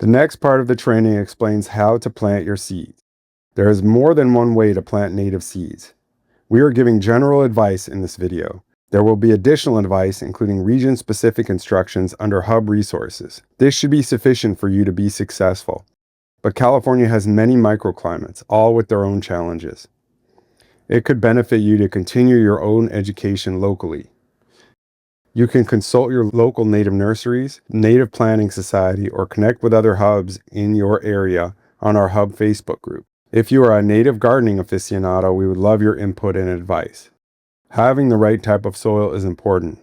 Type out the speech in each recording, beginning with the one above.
The next part of the training explains how to plant your seeds. There is more than one way to plant native seeds. We are giving general advice in this video. There will be additional advice, including region-specific instructions under Hub Resources. This should be sufficient for you to be successful. But California has many microclimates, all with their own challenges. It could benefit you to continue your own education locally. You can consult your local native nurseries, native planting society, or connect with other hubs in your area on our Hub Facebook group. If you are a native gardening aficionado, we would love your input and advice. Having the right type of soil is important.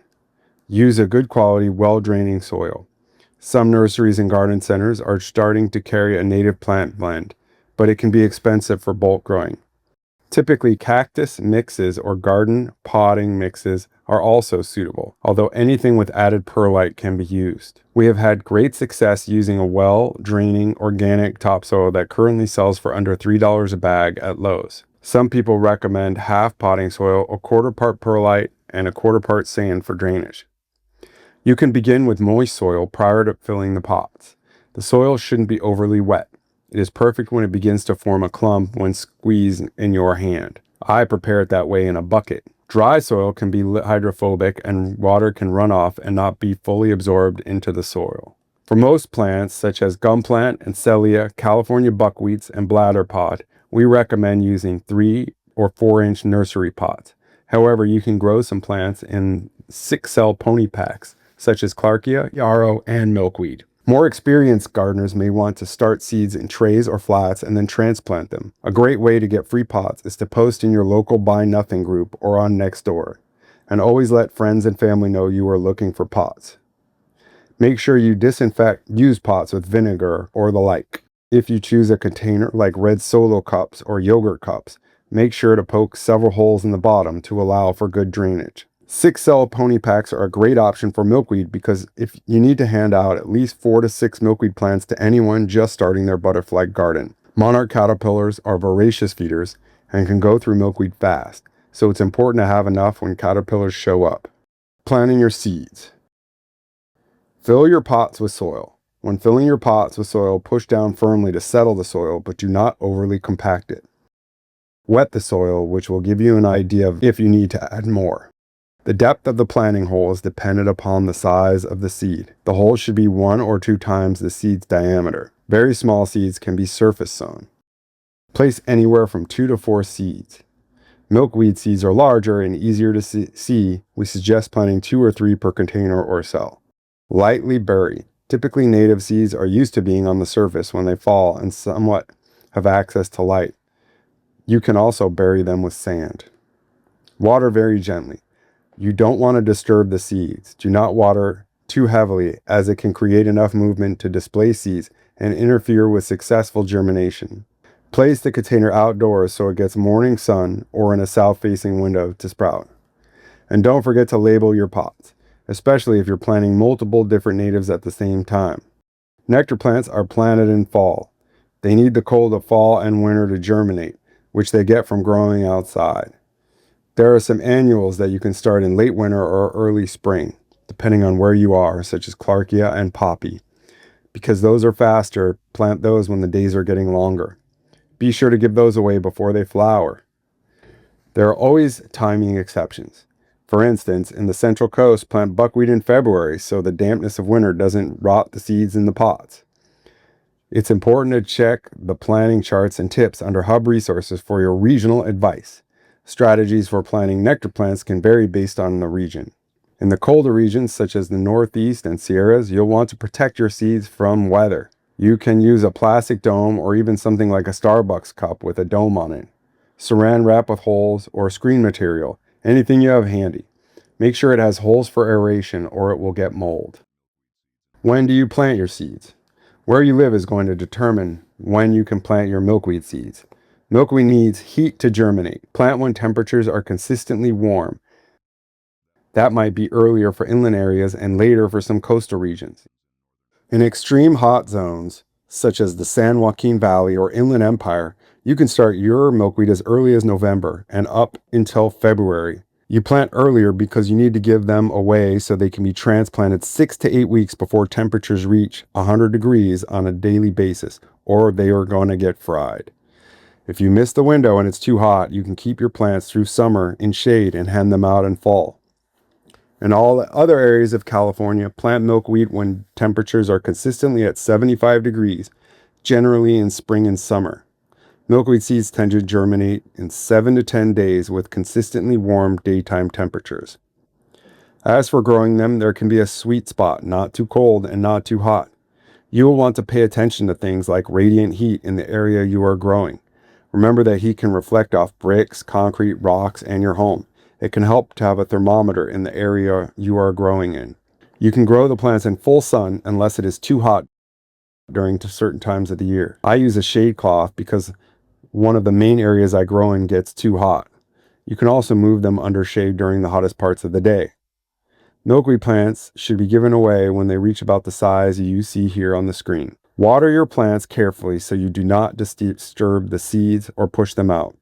Use a good quality, well-draining soil. Some nurseries and garden centers are starting to carry a native plant blend, but it can be expensive for bulk growing. Typically, cactus mixes or garden potting mixes are also suitable, although anything with added perlite can be used. We have had great success using a well-draining organic topsoil that currently sells for under $3 a bag at Lowe's. Some people recommend half potting soil, a quarter part perlite, and a quarter part sand for drainage. You can begin with moist soil prior to filling the pots. The soil shouldn't be overly wet. It is perfect when it begins to form a clump when squeezed in your hand. I prepare it that way in a bucket. Dry soil can be hydrophobic and water can run off and not be fully absorbed into the soil. For most plants, such as gum plant and celia, California buckwheats, and bladderpot, we recommend using 3 or 4-inch nursery pots. However, you can grow some plants in 6-cell pony packs, such as Clarkia, yarrow, and milkweed. More experienced gardeners may want to start seeds in trays or flats and then transplant them. A great way to get free pots is to post in your local Buy Nothing group or on Nextdoor, and always let friends and family know you are looking for pots. Make sure you disinfect used pots with vinegar or the like. If you choose a container like red Solo cups or yogurt cups, make sure to poke several holes in the bottom to allow for good drainage. 6-cell pony packs are a great option for milkweed because if you need to hand out at least 4 to 6 milkweed plants to anyone just starting their butterfly garden. Monarch caterpillars are voracious feeders and can go through milkweed fast, so it's important to have enough when caterpillars show up. Planting your seeds. Fill your pots with soil. When filling your pots with soil, push down firmly to settle the soil, but do not overly compact it. Wet the soil, which will give you an idea of if you need to add more. The depth of the planting hole is dependent upon the size of the seed. The hole should be 1 or 2 times the seed's diameter. Very small seeds can be surface sown. Place anywhere from 2 to 4 seeds. Milkweed seeds are larger and easier to see. We suggest planting 2 or 3 per container or cell. Lightly bury. Typically, native seeds are used to being on the surface when they fall and somewhat have access to light. You can also bury them with sand. Water very gently. You don't want to disturb the seeds. Do not water too heavily, as it can create enough movement to displace seeds and interfere with successful germination. Place the container outdoors so it gets morning sun or in a south-facing window to sprout. And don't forget to label your pots, especially if you're planting multiple different natives at the same time. Nectar plants are planted in fall. They need the cold of fall and winter to germinate, which they get from growing outside. There are some annuals that you can start in late winter or early spring, depending on where you are, such as Clarkia and Poppy. Because those are faster, plant those when the days are getting longer. Be sure to give those away before they flower. There are always timing exceptions. For instance, in the Central Coast, plant buckwheat in February so the dampness of winter doesn't rot the seeds in the pots. It's important to check the planting charts and tips under Hub Resources for your regional advice. Strategies for planting nectar plants can vary based on the region. In the colder regions, such as the Northeast and Sierras, you'll want to protect your seeds from weather. You can use a plastic dome or even something like a Starbucks cup with a dome on it. Saran wrap with holes or screen material, anything you have handy. Make sure it has holes for aeration or it will get mold. When do you plant your seeds? Where you live is going to determine when you can plant your milkweed seeds. Milkweed needs heat to germinate. Plant when temperatures are consistently warm. That might be earlier for inland areas and later for some coastal regions. In extreme hot zones, such as the San Joaquin Valley or Inland Empire, you can start your milkweed as early as November and up until February. You plant earlier because you need to give them away so they can be transplanted 6 to 8 weeks before temperatures reach 100 degrees on a daily basis, or they are going to get fried. If you miss the window and it's too hot, you can keep your plants through summer in shade and hand them out in fall. In all other areas of California, plant milkweed when temperatures are consistently at 75 degrees, generally in spring and summer. Milkweed seeds tend to germinate in 7 to 10 days with consistently warm daytime temperatures. As for growing them, there can be a sweet spot, not too cold and not too hot. You will want to pay attention to things like radiant heat in the area you are growing. Remember that heat can reflect off bricks, concrete, rocks, and your home. It can help to have a thermometer in the area you are growing in. You can grow the plants in full sun unless it is too hot during certain times of the year. I use a shade cloth because one of the main areas I grow in gets too hot. You can also move them under shade during the hottest parts of the day. Milkweed plants should be given away when they reach about the size you see here on the screen. Water your plants carefully so you do not disturb the seeds or push them out.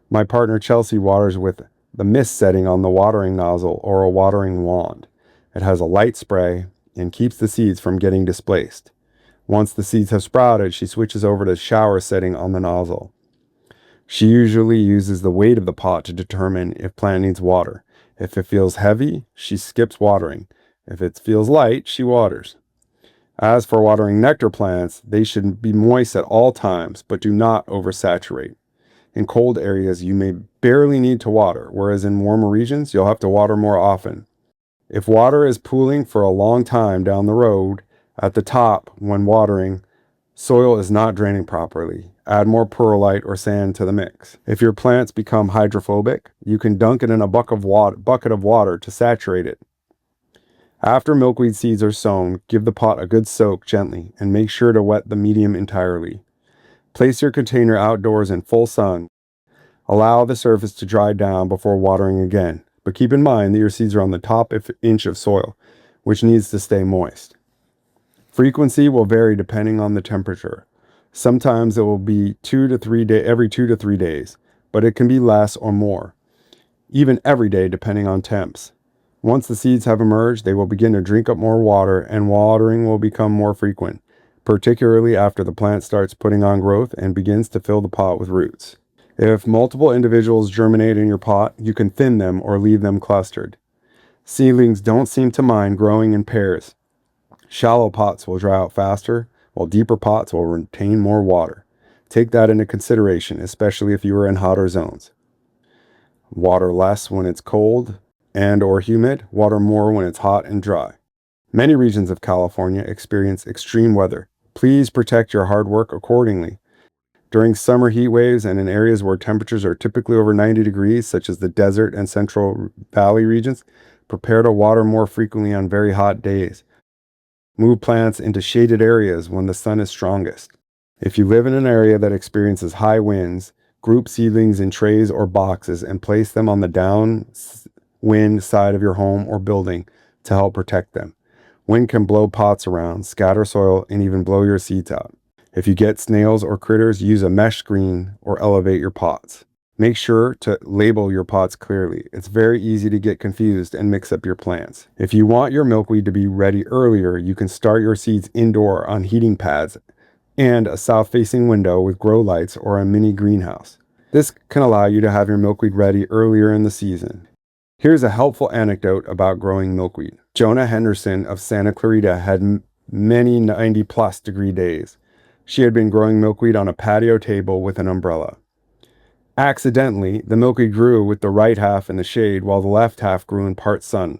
My partner Chelsea waters with the mist setting on the watering nozzle or a watering wand. It has a light spray and keeps the seeds from getting displaced. Once the seeds have sprouted, she switches over to shower setting on the nozzle. She usually uses the weight of the pot to determine if plant needs water. If it feels heavy, she skips watering. If it feels light, she waters. As for watering nectar plants, they should be moist at all times, but do not oversaturate. In cold areas, you may barely need to water, whereas in warmer regions, you'll have to water more often. If water is pooling for a long time down the road, at the top when watering, soil is not draining properly. Add more perlite or sand to the mix. If your plants become hydrophobic, you can dunk it in a bucket of water to saturate it. After milkweed seeds are sown, give the pot a good soak gently and make sure to wet the medium entirely. Place your container outdoors in full sun. Allow the surface to dry down before watering again, but keep in mind that your seeds are on the top inch of soil, which needs to stay moist. Frequency will vary depending on the temperature. Sometimes it will be every 2 to 3 days, but it can be less or more, even every day depending on temps. Once the seeds have emerged, they will begin to drink up more water and watering will become more frequent, particularly after the plant starts putting on growth and begins to fill the pot with roots. If multiple individuals germinate in your pot, you can thin them or leave them clustered. Seedlings don't seem to mind growing in pairs. Shallow pots will dry out faster, while deeper pots will retain more water. Take that into consideration, especially if you are in hotter zones. Water less when it's cold and or humid, water more when it's hot and dry. Many regions of California experience extreme weather. Please protect your hard work accordingly. During summer heat waves and in areas where temperatures are typically over 90 degrees, such as the desert and Central Valley regions, prepare to water more frequently on very hot days. Move plants into shaded areas when the sun is strongest. If you live in an area that experiences high winds, group seedlings in trays or boxes and place them on the downwind side of your home or building to help protect them. Wind can blow pots around, scatter soil, and even blow your seeds out. If you get snails or critters, use a mesh screen or elevate your pots. Make sure to label your pots clearly. It's very easy to get confused and mix up your plants. If you want your milkweed to be ready earlier, you can start your seeds indoor on heating pads and a south-facing window with grow lights or a mini greenhouse. This can allow you to have your milkweed ready earlier in the season. Here's a helpful anecdote about growing milkweed. Jonah Henderson of Santa Clarita had many 90+ degree days. She had been growing milkweed on a patio table with an umbrella. Accidentally, the milkweed grew with the right half in the shade while the left half grew in part sun.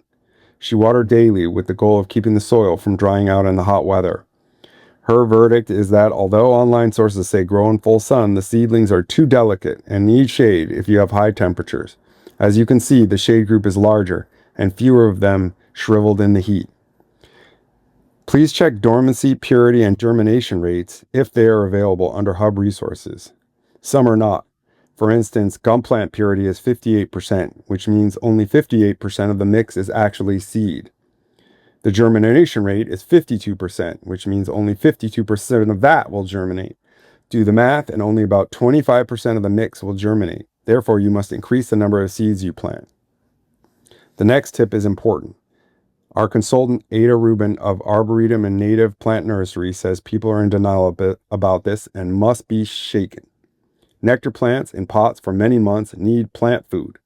She watered daily with the goal of keeping the soil from drying out in the hot weather. Her verdict is that although online sources say grow in full sun, the seedlings are too delicate and need shade if you have high temperatures. As you can see, the shade group is larger and fewer of them shriveled in the heat. Please check dormancy, purity, and germination rates if they are available under Hub Resources. Some are not. For instance, gum plant purity is 58%, which means only 58% of the mix is actually seed. The germination rate is 52%, which means only 52% of that will germinate. Do the math, and only about 25% of the mix will germinate. Therefore, you must increase the number of seeds you plant. The next tip is important. Our consultant Ada Rubin of Arboretum and Native Plant Nursery says people are in denial about this and must be shaken. Nectar plants in pots for many months need plant food.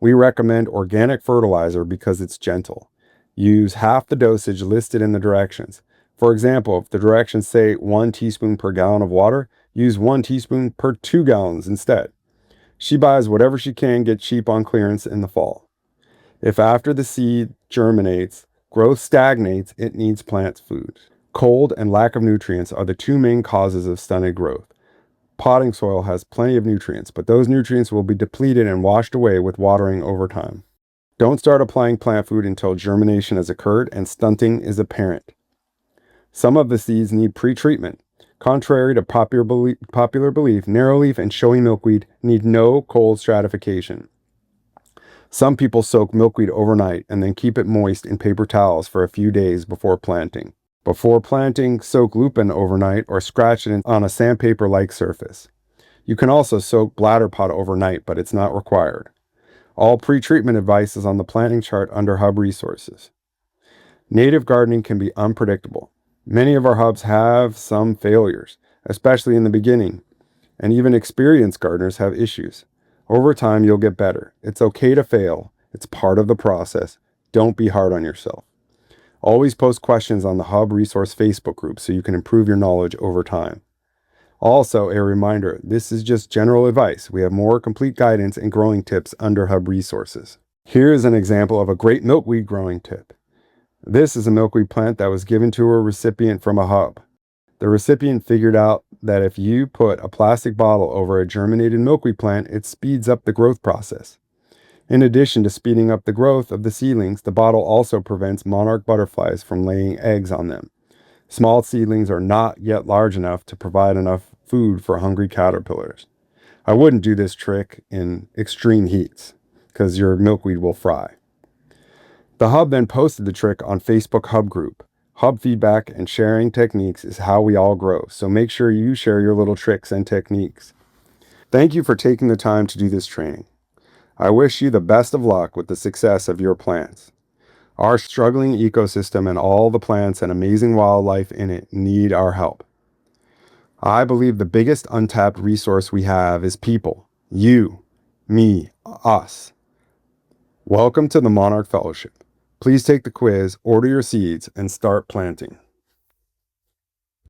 We recommend organic fertilizer because it's gentle. Use half the dosage listed in the directions. For example, if the directions say 1 teaspoon per gallon of water, use 1 teaspoon per 2 gallons instead. She buys whatever she can get cheap on clearance in the fall. If after the seed germinates, growth stagnates, it needs plant food. Cold and lack of nutrients are the two main causes of stunted growth. Potting soil has plenty of nutrients, but those nutrients will be depleted and washed away with watering over time. Don't start applying plant food until germination has occurred and stunting is apparent. Some of the seeds need pre-treatment. Contrary to popular belief, narrowleaf and showy milkweed need no cold stratification. Some people soak milkweed overnight and then keep it moist in paper towels for a few days before planting. Before planting, soak lupin overnight or scratch it on a sandpaper-like surface. You can also soak bladder pot overnight, but it's not required. All pre-treatment advice is on the planting chart under Hub Resources. Native gardening can be unpredictable. Many of our hubs have some failures, especially in the beginning, and even experienced gardeners have issues. Over time, you'll get better. It's okay to fail. It's part of the process. Don't be hard on yourself. Always post questions on the Hub Resource Facebook group so you can improve your knowledge over time. Also, a reminder, this is just general advice. We have more complete guidance and growing tips under Hub Resources. Here is an example of a great milkweed growing tip. This is a milkweed plant that was given to a recipient from a hub. The recipient figured out that if you put a plastic bottle over a germinated milkweed plant, it speeds up the growth process. In addition to speeding up the growth of the seedlings, the bottle also prevents monarch butterflies from laying eggs on them. Small seedlings are not yet large enough to provide enough food for hungry caterpillars. I wouldn't do this trick in extreme heats because your milkweed will fry. The Hub then posted the trick on Facebook Hub group. Hub feedback and sharing techniques is how we all grow, so make sure you share your little tricks and techniques. Thank you for taking the time to do this training. I wish you the best of luck with the success of your plants. Our struggling ecosystem and all the plants and amazing wildlife in it need our help. I believe the biggest untapped resource we have is people. You, me, us. Welcome to the Monarch Fellowship. Please take the quiz, order your seeds, and start planting.